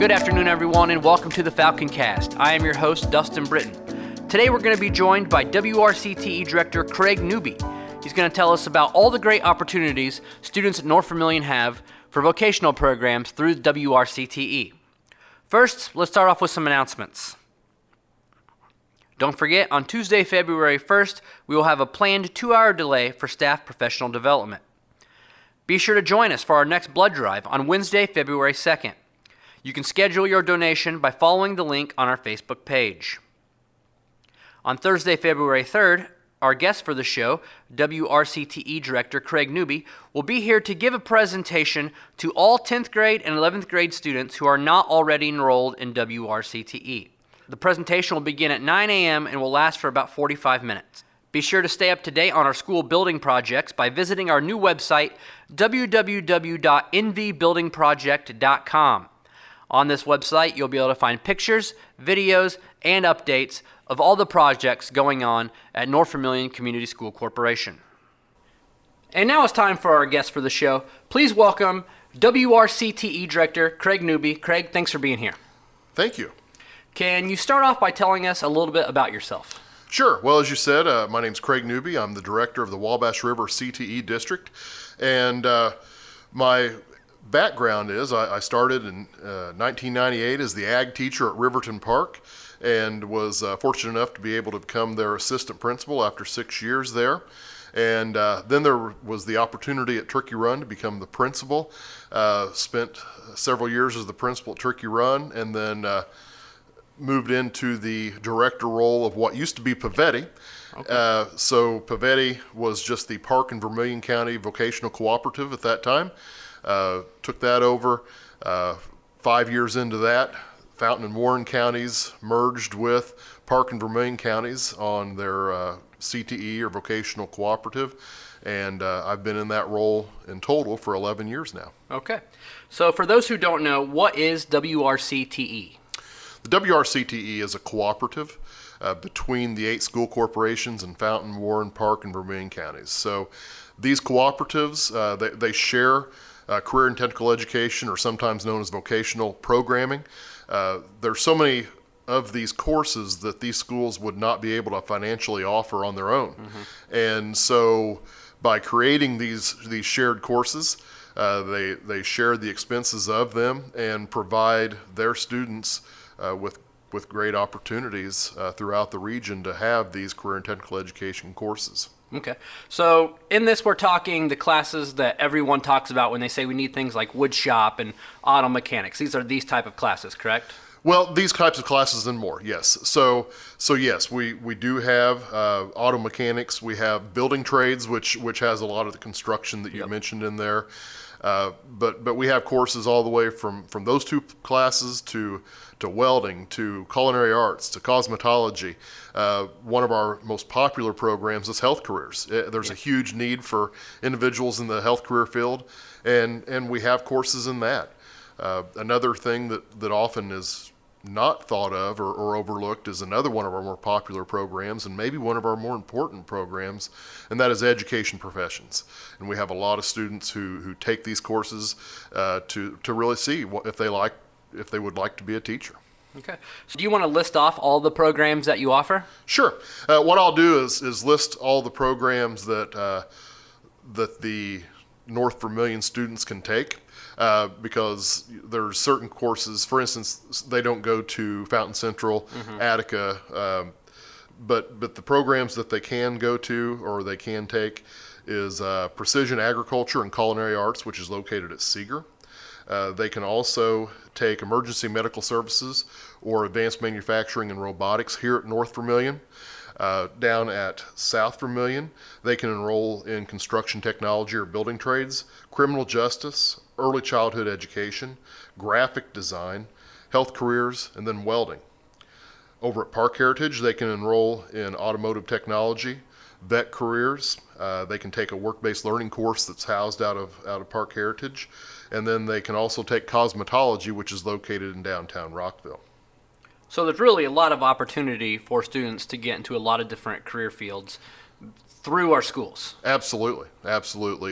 Good afternoon, everyone, and welcome to the Falcon Cast. I am your host, Dustin Britton. Today we're going to be joined by WRCTE Director Craig Newby. He's going to tell us about all the great opportunities students at North Vermillion have for vocational programs through WRCTE. First, let's start off with some announcements. Don't forget, on Tuesday, February 1st, we will have a planned 2-hour delay for staff professional development. Be sure to join us for our next blood drive on Wednesday, February 2nd. You can schedule your donation by following the link on our Facebook page. On Thursday, February 3rd, our guest for the show, WRCTE Director Craig Newby, will be here to give a presentation to all 10th grade and 11th grade students who are not already enrolled in WRCTE. The presentation will begin at 9 a.m. and will last for about 45 minutes. Be sure to stay up to date on our school building projects by visiting our new website, www.nvbuildingproject.com. On this website, you'll be able to find pictures, videos, and updates of all the projects going on at North Vermillion Community School Corporation. And now it's time for our guest for the show. Please welcome WRCTE Director Craig Newby. Craig, thanks for being here. Thank you. Can you start off by telling us a little bit about yourself? Sure. Well, as you said, my name's Craig Newby. I'm the director of the Wabash River CTE District. And my background is I started in 1998 as the ag teacher at Riverton Park and was fortunate enough to be able to become their assistant principal after 6 years there. And then there was the opportunity at Turkey Run to become the principal. Spent several years as the principal at Turkey Run and then moved into the director role of what used to be Pavetti. Okay. So Pavetti was just the Park and Vermillion County Vocational Cooperative at that time. Took that over. 5 years into that, Fountain and Warren counties merged with Park and Vermillion counties on their CTE or vocational cooperative, and I've been in that role in total for 11 years now. Okay. So for those who don't know, what is WRCTE? The WRCTE is a cooperative between the 8 school corporations in Fountain, Warren, Park, and Vermillion counties. So these cooperatives, they share career and technical education, or sometimes known as vocational programming. There's so many of these courses that these schools would not be able to financially offer on their own. Mm-hmm. And so by creating these shared courses, they share the expenses of them and provide their students with great opportunities throughout the region to have these career and technical education courses. Okay. So in this, we're talking the classes that everyone talks about when they say we need things like wood shop and auto mechanics. These are these type of classes, correct? Well, these types of classes and more, yes. So yes, we do have auto mechanics. We have building trades, which has a lot of the construction that you mentioned in there. But we have courses all the way from those two classes to welding, to culinary arts, to cosmetology. One of our most popular programs is health careers. There's a huge need for individuals in the health career field, and we have courses in that. Another thing that often is not thought of or overlooked is another one of our more popular programs, and maybe one of our more important programs, and that is education professions. And we have a lot of students who take these courses to really see if they would like to be a teacher. Okay. So do you want to list off all the programs that you offer? Sure. What I'll do is list all the programs that the North Vermillion students can take. Because there's certain courses, for instance, they don't go to Fountain Central, Attica, but the programs that they can go to or they can take is Precision Agriculture and Culinary Arts, which is located at Seeger. They can also take Emergency Medical Services or Advanced Manufacturing and Robotics here at North Vermillion. Down at South Vermillion, they can enroll in Construction Technology or Building Trades, Criminal Justice, Early Childhood Education, Graphic Design, Health Careers, and then Welding. Over at Park Heritage, they can enroll in Automotive Technology, Vet Careers. They can take a work-based learning course that's housed out of Park Heritage, and then they can also take Cosmetology, which is located in downtown Rockville. So there's really a lot of opportunity for students to get into a lot of different career fields through our schools. Absolutely.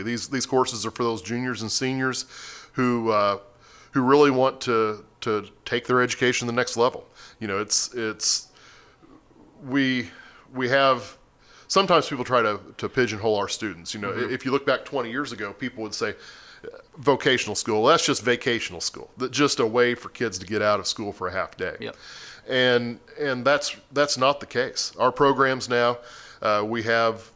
These courses are for those juniors and seniors who who really want to take their education to the next level. You know, we have, sometimes people try to pigeonhole our students. You know, if you look back 20 years ago, people would say vocational school, that's just vacational school. That's just a way for kids to get out of school for a half day. Yep. And that's not the case. Our programs now, we have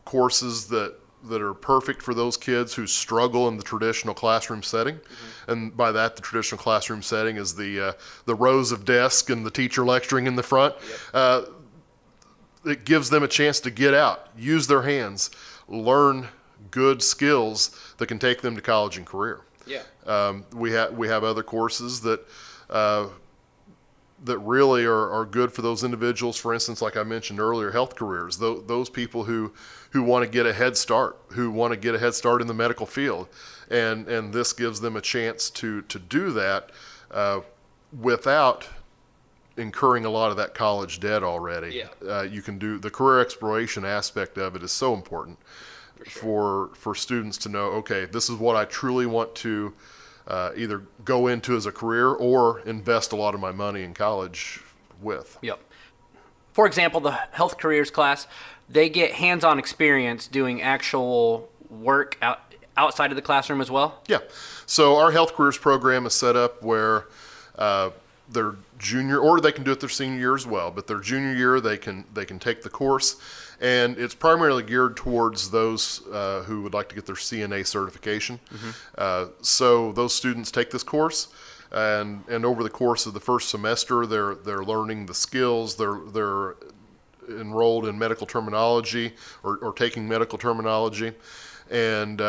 courses that are perfect for those kids who struggle in the traditional classroom setting. And by that, the traditional classroom setting is the rows of desks and the teacher lecturing in the front. Yep. It gives them a chance to get out, use their hands, learn good skills that can take them to college and career. Yeah. We have other courses that really are good for those individuals. For instance, like I mentioned earlier, health careers. Those people who want to get a head start, in the medical field, and this gives them a chance to do that without incurring a lot of that college debt already. Yeah. You can do the career exploration aspect of it is so important for students to know, okay, this is what I truly want to either go into as a career or invest a lot of my money in college with. Yep. For example, the health careers class, they get hands-on experience doing actual work outside of the classroom as well? Yeah. So our health careers program is set up where their junior, or they can do it their senior year as well, but their junior year they can take the course, and it's primarily geared towards those who would like to get their CNA certification. So those students take this course, and over the course of the first semester, they're learning the skills. They're enrolled in medical terminology or taking medical terminology, and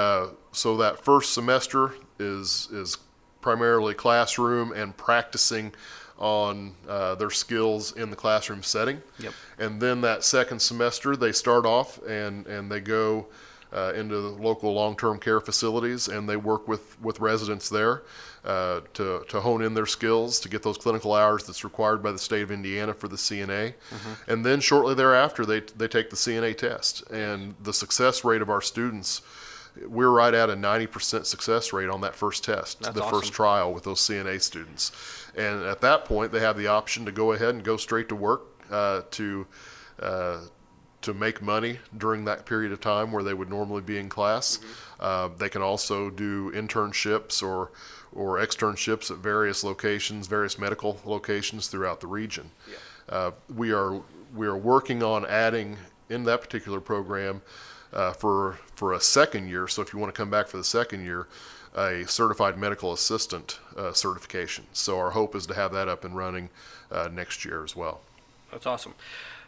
so that first semester is primarily classroom and practicing on their skills in the classroom setting. Yep. And then that second semester, they start off and they go into the local long-term care facilities, and they work with residents there to hone in their skills, to get those clinical hours that's required by the state of Indiana for the CNA. And then shortly thereafter, they take the CNA test. And the success rate of our students, we're right at a 90% success rate on that first test, That's the awesome. first trial with those CNA students. And at that point, they have the option to go ahead and go straight to work to make money during that period of time where they would normally be in class. They can also do internships or externships at various locations, various medical locations throughout the region. Yeah. We are working on adding in that particular program for a second year. So if you want to come back for the second year, a certified medical assistant certification. So our hope is to have that up and running next year as well. That's awesome.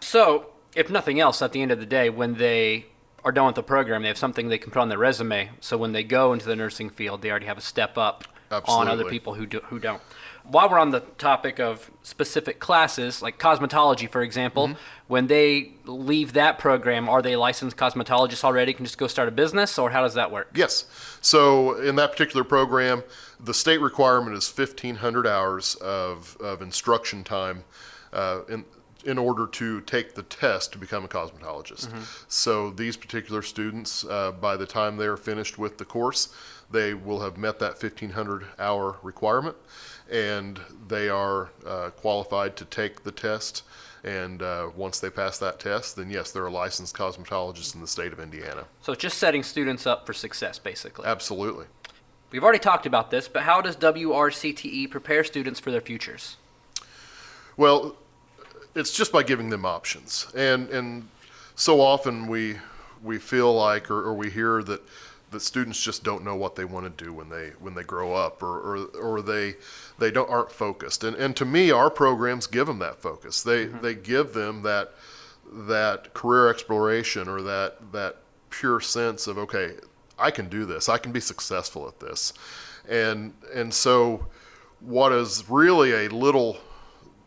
So if nothing else, at the end of the day, when they are done with the program, they have something they can put on their resume. So when they go into the nursing field, they already have a step up on other people who don't. While we're on the topic of specific classes, like cosmetology, for example, when they leave that program, are they licensed cosmetologists already, can just go start a business, or how does that work? Yes. So in that particular program, the state requirement is 1,500 hours of instruction time in order to take the test to become a cosmetologist. So these particular students, by the time they're finished with the course, they will have met that 1,500 hour requirement, and they are qualified to take the test. And once they pass that test, then yes, they're a licensed cosmetologist in the state of Indiana. So it's just setting students up for success, basically. Absolutely. We've already talked about this, but how does WRCTE prepare students for their futures? Well, it's just by giving them options. And so often we feel like or we hear that students just don't know what they want to do when they grow up, or they aren't focused. And to me, our programs give them that focus. They give them that career exploration, or that pure sense of, okay, I can do this. I can be successful at this. And so what is really a little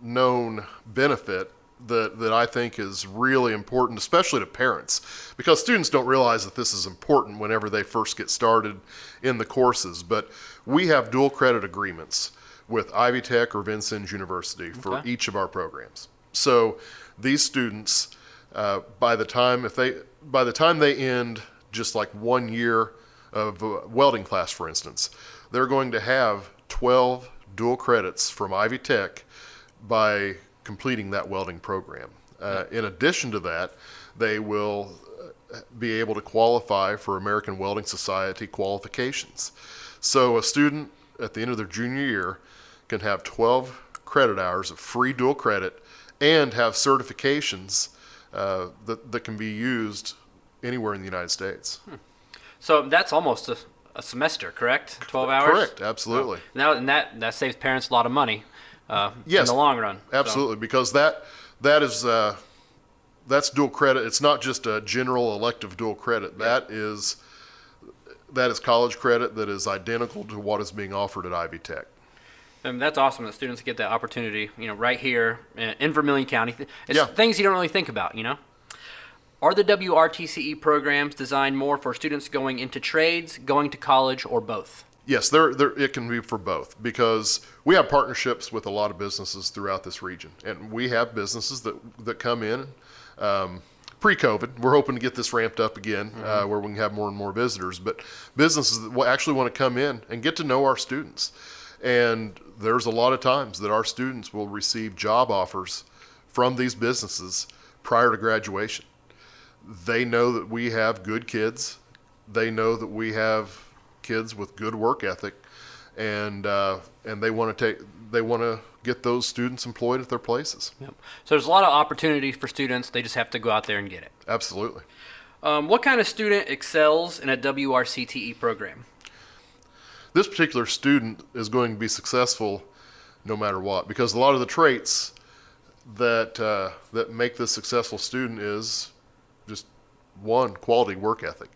known benefit that I think is really important, especially to parents, because students don't realize that this is important whenever they first get started in the courses. But we have dual credit agreements with Ivy Tech or Vincennes University for each of our programs. So these students, by the time they end just like 1 year of welding class, for instance, they're going to have 12 dual credits from Ivy Tech by completing that welding program. In addition to that, they will be able to qualify for American Welding Society qualifications. So a student at the end of their junior year can have 12 credit hours of free dual credit and have certifications that can be used anywhere in the United States. So that's almost a semester, correct? 12 hours? Correct, absolutely. Now, and that saves parents a lot of money Yes, in the long run. Absolutely, because that's dual credit. It's not just a general elective dual credit. That is college credit that is identical to what is being offered at Ivy Tech. And that's awesome that students get that opportunity, right here in Vermillion County. It's things you don't really think about, Are the WRTCE programs designed more for students going into trades, going to college, or both? Yes, it can be for both, because we have partnerships with a lot of businesses throughout this region, and we have businesses that come in pre-COVID. We're hoping to get this ramped up again, where we can have more and more visitors, but businesses that will actually want to come in and get to know our students. And there's a lot of times that our students will receive job offers from these businesses prior to graduation. They know that we have good kids. They know that we have kids with good work ethic, and they want to get those students employed at their places. Yep. So there's a lot of opportunity for students. They just have to go out there and get it. Absolutely. What kind of student excels in a WRCTE program? This particular student is going to be successful no matter what, because a lot of the traits that make this successful student is just one, quality work ethic.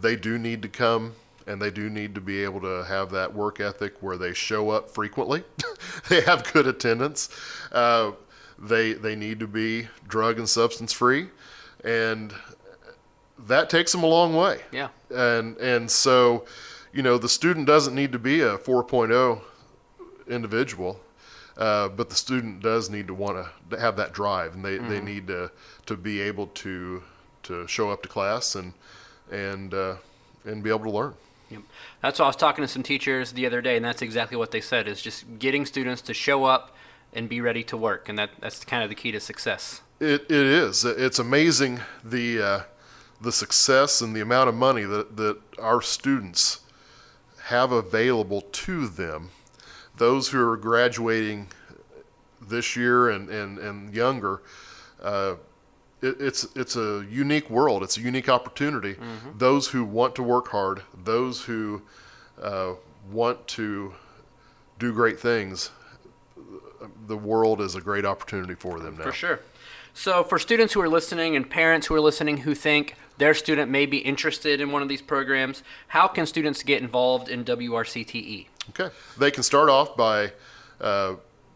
They do need to come, and they do need to be able to have that work ethic where they show up frequently. They have good attendance. They need to be drug and substance free, and that takes them a long way. Yeah. And so, the student doesn't need to be a 4.0 individual, but the student does need to want to have that drive, and they need to be able to show up to class and be able to learn. Yep. That's what I was talking to some teachers the other day, and that's exactly what they said, is just getting students to show up and be ready to work, and that's kind of the key to success. It is. It's amazing the success and the amount of money that our students have available to them. Those who are graduating this year and younger, it's a unique world. It's a unique opportunity. Those who want to work hard, those who want to do great things, the world is a great opportunity for them now. For sure. So for students who are listening and parents who are listening who think their student may be interested in one of these programs, how can students get involved in WRCTE? Okay. They can start off by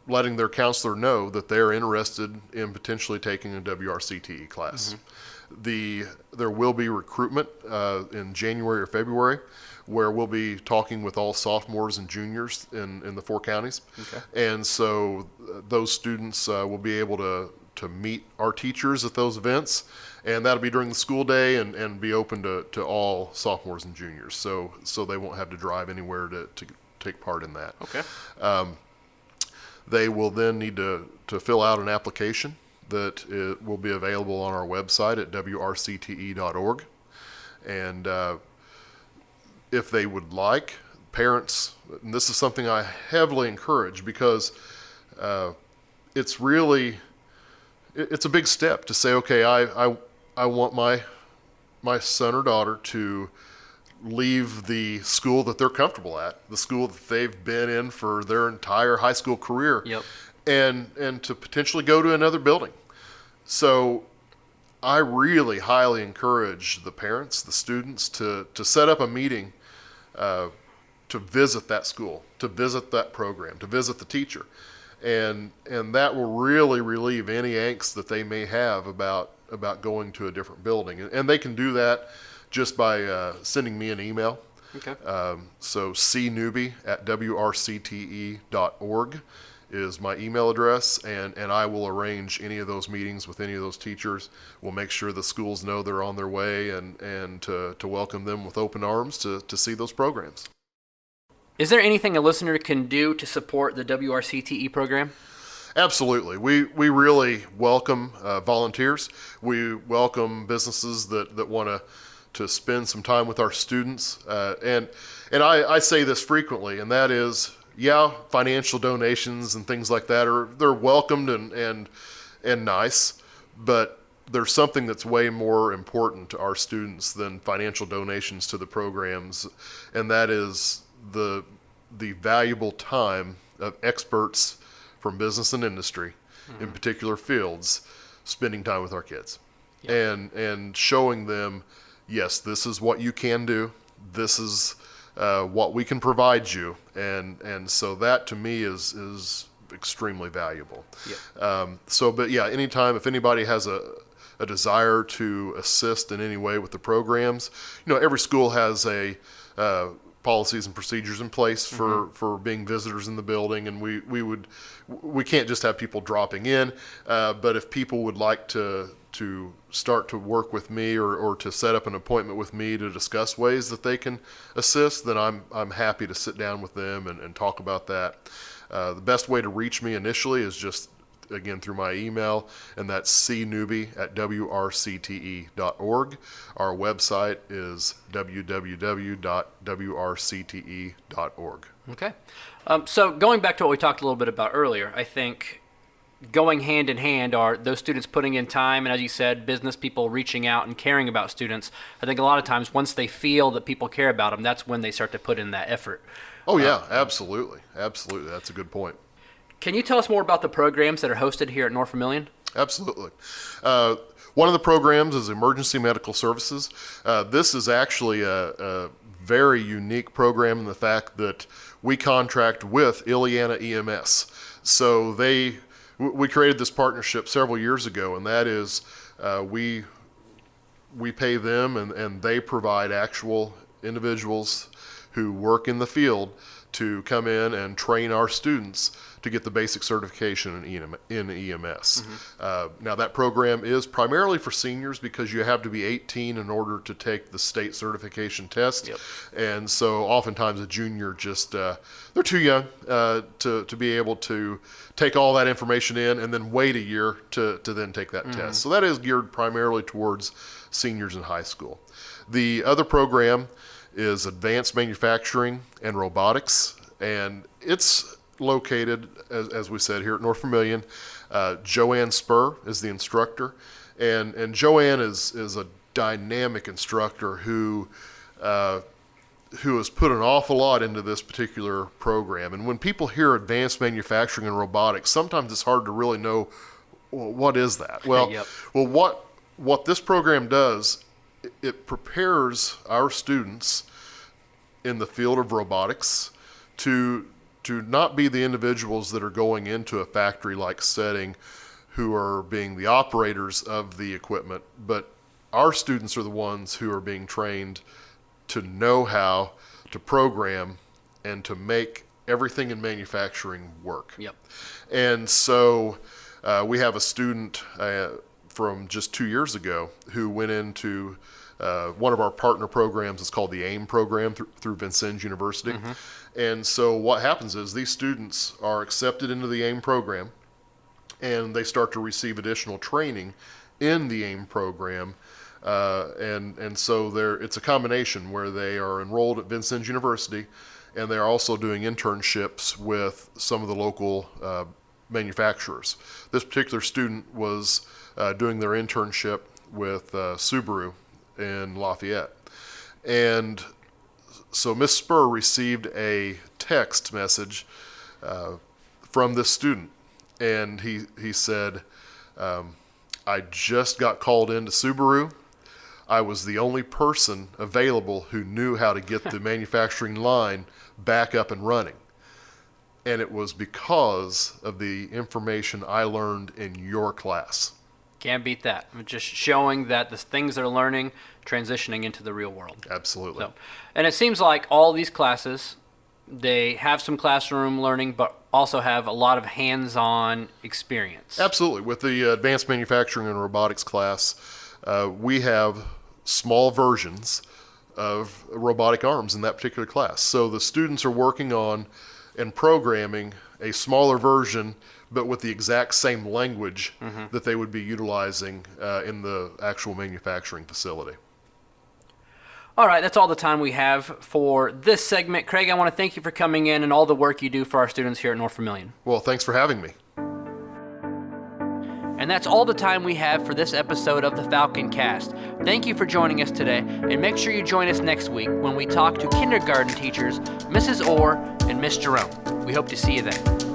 letting their counselor know that they're interested in potentially taking a WRCTE class. There will be recruitment in January or February, where we'll be talking with all sophomores and juniors in the 4 counties. Okay. And so those students will be able to meet our teachers at those events, and that'll be during the school day and be open to all sophomores and juniors. So they won't have to drive anywhere to take part in that. Okay. They will then need to fill out an application that will be available on our website at WRCTE.org. And if they would like, parents, and this is something I heavily encourage, because it's a big step to say, okay, I want my son or daughter to leave the school that they're comfortable at, the school that they've been in for their entire high school career, Yep. and to potentially go to another building. So I really highly encourage the parents, the students, to set up a meeting to visit that school, to visit that program, to visit the teacher. And that will really relieve any angst that they may have about going to a different building. And they can do that just by sending me an email. Okay. So cnewby@wrcte.org is my email address, and I will arrange any of those meetings with any of those teachers. We'll make sure the schools know they're on their way, and to welcome them with open arms to see those programs. Is there anything a listener can do to support the WRCTE program? Absolutely. We really welcome volunteers. We welcome businesses that want to spend some time with our students. And I say this frequently, and that is, yeah, financial donations and things like that they're welcomed and nice, but there's something that's way more important to our students than financial donations to the programs, and that is the valuable time of experts from business and industry in particular fields spending time with our kids. Yep. And showing them, yes, this is what you can do, this is what we can provide you, and so that to me is extremely valuable. Yep. But yeah, anytime if anybody has a desire to assist in any way with the programs, every school has a policies and procedures in place for being visitors in the building, and we can't just have people dropping in, but if people would like to start to work with me or to set up an appointment with me to discuss ways that they can assist, then I'm happy to sit down with them and talk about that. The best way to reach me initially is just, again, through my email, and that's cnewby@wrcte.org. Our website is www.wrcte.org. Okay. So going back to what we talked a little bit about earlier, I think going hand in hand are those students putting in time, and as you said, business people reaching out and caring about students. I think a lot of times once they feel that people care about them, that's when they start to put in that effort. Oh yeah, absolutely. Absolutely. That's a good point. Can you tell us more about the programs that are hosted here at North Vermillion? Absolutely. One of the programs is Emergency Medical Services. This is actually a very unique program in the fact that we contract with Illiana EMS. So we created this partnership several years ago, and that is we pay them and they provide actual individuals who work in the field to come in and train our students to get the basic certification in EMS. Now that program is primarily for seniors because you have to be 18 in order to take the state certification test. Yep. And so oftentimes a junior just, they're too young to be able to take all that information in and then wait a year to then take that test. So that is geared primarily towards seniors in high school. The other program is Advanced Manufacturing and Robotics, and it's located, as we said, here at North Vermillion. Joanne Spur is the instructor, and Joanne is a dynamic instructor who has put an awful lot into this particular program. And when people hear Advanced Manufacturing and Robotics, sometimes it's hard to really know, well, what is that? Well, Yep. well, what this program does, it prepares our students in the field of robotics to not be the individuals that are going into a factory-like setting who are being the operators of the equipment, but our students are the ones who are being trained to know how to program and to make everything in manufacturing work. Yep. And so we have a student from just 2 years ago who went into one of our partner programs. Is called the AIM program through Vincennes University. And so what happens is these students are accepted into the AIM program, and they start to receive additional training in the AIM program. And so it's a combination where they are enrolled at Vincennes University, and they're also doing internships with some of the local manufacturers. This particular student was doing their internship with Subaru in Lafayette. And so Miss Spur received a text message from this student, and he said, I just got called into Subaru. I was the only person available who knew how to get the manufacturing line back up and running. And it was because of the information I learned in your class. Can't beat that. Just showing that the things they're learning, transitioning into the real world. Absolutely. So, and it seems like all these classes, they have some classroom learning, but also have a lot of hands-on experience. Absolutely. With the Advanced Manufacturing and Robotics class, we have small versions of robotic arms in that particular class. So the students are working on and programming a smaller version, but with the exact same language that they would be utilizing in the actual manufacturing facility. All right, that's all the time we have for this segment. Craig, I want to thank you for coming in and all the work you do for our students here at North Vermillion. Well, thanks for having me. And that's all the time we have for this episode of the Falcon Cast. Thank you for joining us today, and make sure you join us next week when we talk to kindergarten teachers, Mrs. Orr and Miss Jerome. We hope to see you then.